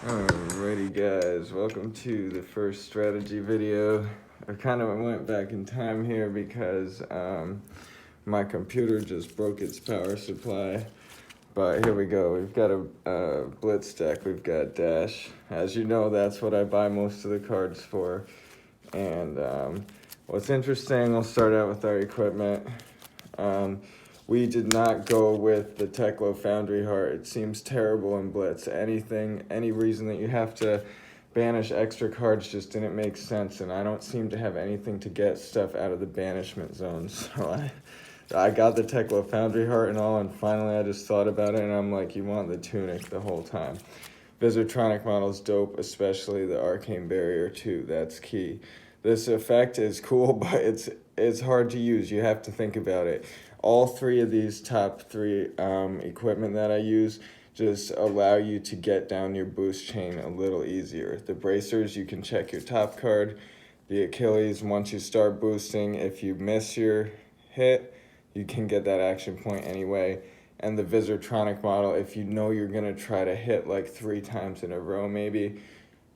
Alrighty guys, welcome to the first strategy video. I kind of went back in time here because my computer just broke its power supply. But here we go, we've got a blitz deck, we've got dash. As you know, that's what I buy most of the cards for. And what's interesting, we'll start out with our equipment. We did not go with the Teklo Foundry Heart. It seems terrible in Blitz. Any reason that you have to banish extra cards just didn't make sense, and I don't seem to have anything to get stuff out of the banishment zone. So I got the Teklo Foundry Heart and all, and finally I just thought about it, and I'm like, you want the Tunic the whole time. Viscertronic model's dope, especially the Arcane Barrier too. That's key. This effect is cool, but it's hard to use. You have to think about it. All three of these top three equipment that I use just allow you to get down your boost chain a little easier. The bracers, you can check your top card. The Achilles, once you start boosting, if you miss your hit, you can get that action point anyway. And the Viscertronic model, if you know you're going to try to hit like 3 times in a row maybe,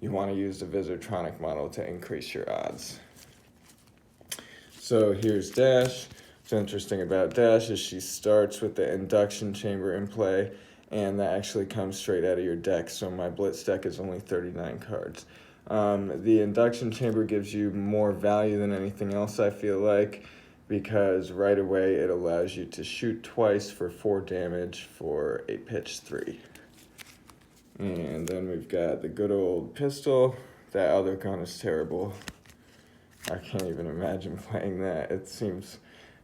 you want to use the Viscertronic model to increase your odds. So here's Dash. What's interesting about Dash is she starts with the induction chamber in play, and that actually comes straight out of your deck. So my Blitz deck is only 39 cards. The induction chamber gives you more value than anything else, I feel like, because right away it allows you to shoot twice for 4 damage for a pitch 3. And then we've got the good old pistol. That other gun is terrible. I can't even imagine playing that.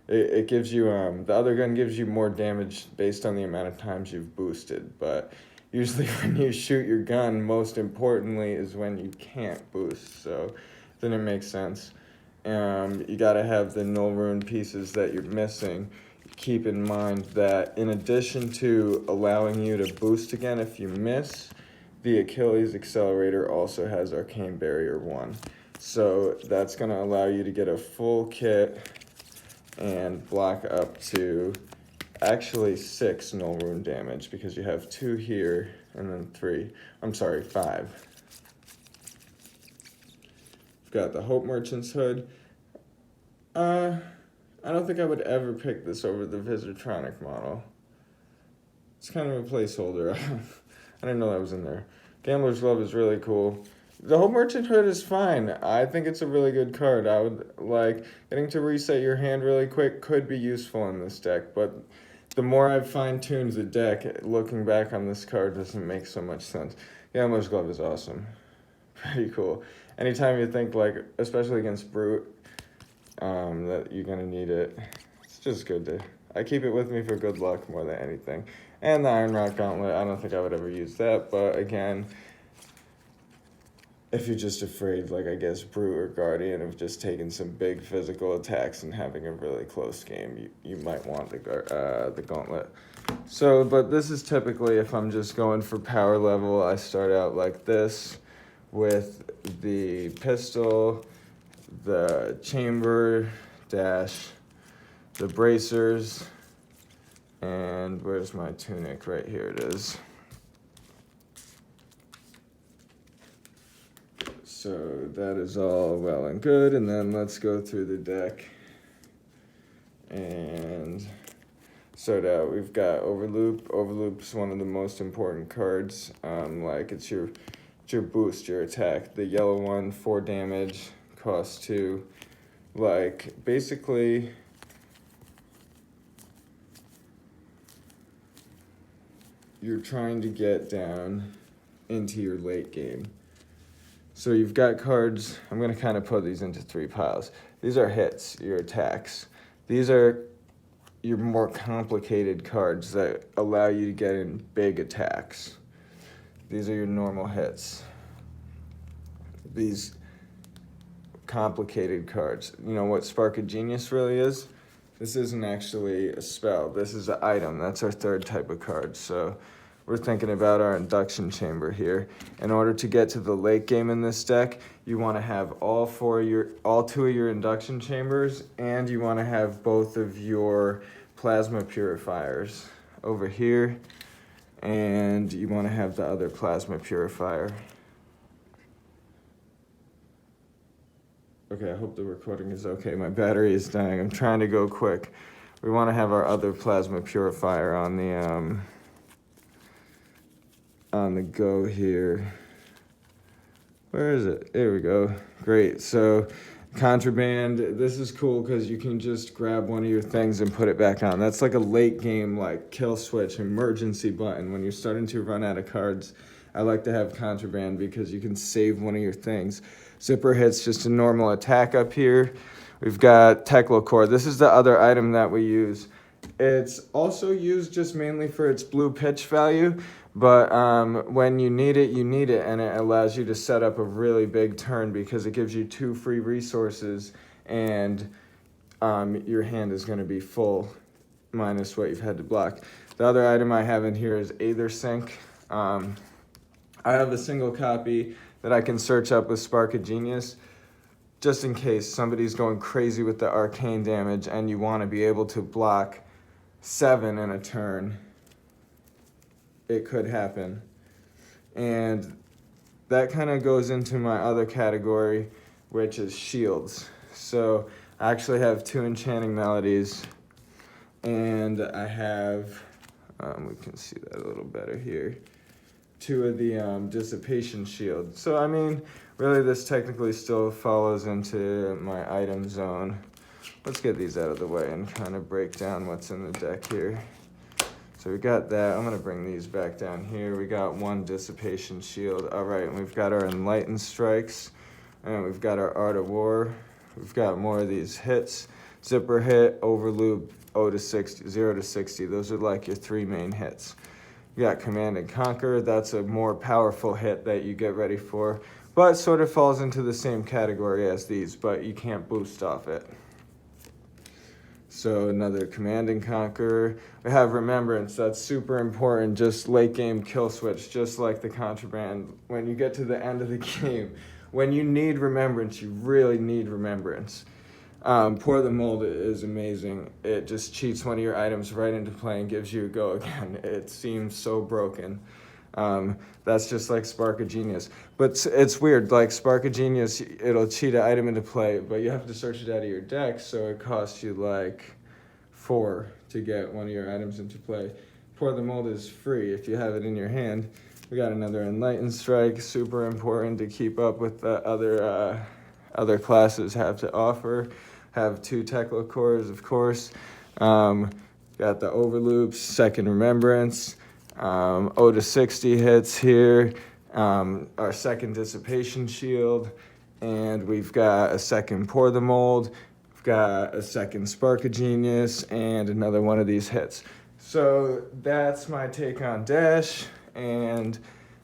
It gives you, the other gun gives you more damage based on the amount of times you've boosted, but usually when you shoot your gun, most importantly is when you can't boost, so then it makes sense. You gotta have the null rune pieces that you're missing. Keep in mind that in addition to allowing you to boost again if you miss, the Achilles Accelerator also has Arcane Barrier 1. So that's going to allow you to get a full kit and block up to actually 6 null rune damage because you have 2 here and then 5. We've got the Hope Merchant's Hood. I don't think I would ever pick this over the Viscertronic model. It's kind of a placeholder. I didn't know that was in there. Gambler's Glove is really cool. The Hope Merchant Hood is fine. I think it's a really good card. I would like getting to reset your hand really quick could be useful in this deck, but the more I've fine-tuned the deck, looking back on this card doesn't make so much sense. Gambler's Glove is awesome. Pretty cool. Anytime you think, like, especially against Brute, that you're gonna need it, it's just good to, I keep it with me for good luck more than anything. And the Iron Rock Gauntlet, I don't think I would ever use that, but again, if you're just afraid, like I guess Brute or Guardian, of just taking some big physical attacks and having a really close game, you might want the Gauntlet. So, but this is typically, if I'm just going for power level, I start out like this with the pistol, the chamber, dash, the bracers, and where's my Tunic? Right here it is. So that is all well and good, and then let's go through the deck and start out. We've got Overloop. Overloop's one of the most important cards. Like it's your boost, your attack. The yellow one, 4 damage, cost 2. Like basically, you're trying to get down into your late game. So you've got cards, I'm going to kind of put these into 3 piles. These are hits, your attacks. These are your more complicated cards that allow you to get in big attacks. These are your normal hits. These complicated cards. You know what Spark of Genius really is? This isn't actually a spell. This is an item. That's our 3rd type of card. So we're thinking about our induction chamber here. In order to get to the late game in this deck, you want to have all 2 of your induction chambers, and you want to have both of your plasma purifiers over here and you want to have the other plasma purifier. Okay, I hope the recording is okay. My battery is dying. I'm trying to go quick. We want to have our other plasma purifier on the go here. Where is it? There we go. Great. So contraband, this is cool because you can just grab one of your things and put it back on. That's like a late game, like kill switch, emergency button. When you're starting to run out of cards, I like to have contraband because you can save one of your things. Zipper hit's just a normal attack up here. We've got Core. This is the other item that we use. It's also used just mainly for its blue pitch value, but when you need it, and it allows you to set up a really big turn because it gives you 2 free resources, and your hand is going to be full, minus what you've had to block. The other item I have in here is Aether Sync. I have a single copy that I can search up with Spark of Genius, just in case somebody's going crazy with the arcane damage and you want to be able to block 7 in a turn. It could happen. And that kind of goes into my other category, which is shields. So I actually have 2 enchanting melodies, and I have, we can see that a little better here, 2 of the dissipation shields. So I mean, really this technically still follows into my item zone. Let's get these out of the way and kind of break down what's in the deck here. So we got that. I'm going to bring these back down here. We got 1 dissipation shield. All right, and we've got our enlightened strikes, and we've got our art of war. We've got more of these hits. Zipper hit, overloop, 0 to 60. Those are like your 3 main hits. You got Command and Conquer. That's a more powerful hit that you get ready for, but sort of falls into the same category as these, but you can't boost off it. So another Command and Conquer. We have Remembrance. That's super important. Just late game kill switch, just like the contraband. When you get to the end of the game, when you need Remembrance, you really need Remembrance. Pour the Mold is amazing. It just cheats one of your items right into play and gives you a go again. It seems so broken. That's just like Spark of Genius. But it's weird, like Spark of Genius, it'll cheat an item into play, but you have to search it out of your deck, so it costs you like 4 to get one of your items into play. Pour the Mold is free if you have it in your hand. We got another Enlightened Strike, super important to keep up with the other classes have to offer. Have 2 Cores, of course. Got the Overloops, Second Remembrance. 0 to 60 hits here, our second Dissipation Shield, and we've got a second Pour the Mold, we've got a second Spark of Genius, and another one of these hits. So that's my take on Dash, and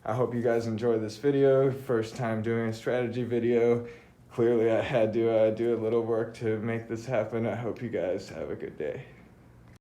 I hope you guys enjoy this video. First time doing a strategy video. Clearly I had to do a little work to make this happen. I hope you guys have a good day.